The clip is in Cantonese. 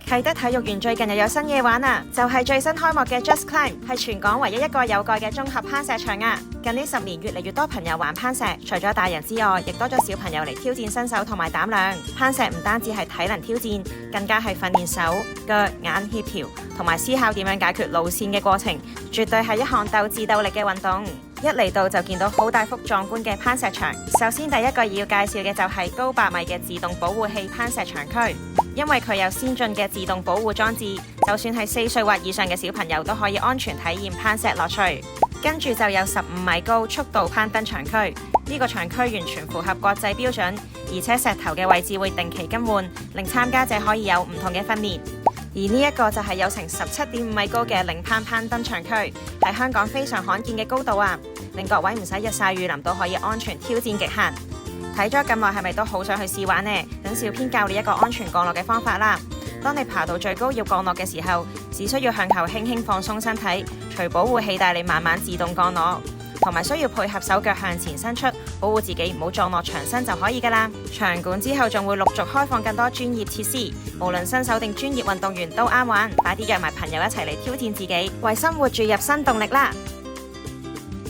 啟德體育園最近又有新嘢玩啊！就係最新開幕嘅 Just Climb， 係全港唯一一個有蓋嘅綜合攀石場啊！近呢10年越嚟越多朋友玩攀石，除咗大人之外，亦多咗小朋友嚟挑戰身手同埋膽量。攀石唔單止係體能挑戰，更加係訓練手腳眼協調同埋思考點樣解決路線嘅過程，絕對係一項鬥智鬥力嘅運動。一嚟到就見到好大幅壯觀嘅攀石場。首先第一個要介紹嘅就係高8米嘅自動保護器攀石場區，因為佢有先進嘅自動保護裝置，就算係4歲或以上嘅小朋友都可以安全體驗攀石樂趣。跟住就有15米高速度攀登場區，呢個場區完全符合國際標準，而且石頭嘅位置會定期更換，令參加者可以有唔同嘅訓練。而呢一個就係有成17.5米高嘅領攀攀登場區，係香港非常罕見嘅高度啊！令各位唔使日曬雨淋都可以安全挑戰極限。睇咗咁耐，係咪都好想去試玩呢？等小編教你一個安全降落嘅方法啦。當你爬到最高要降落嘅時候，只需要向後輕輕放鬆身體，隨保護器帶你慢慢自動降落，同埋需要配合手腳向前伸出，保護自己唔好撞落牆身就可以噶啦。場館之後仲會陸續開放更多專業設施，無論新手定專業運動員都啱玩，快啲約埋朋友一齊嚟挑戰自己，為生活注入新動力啦！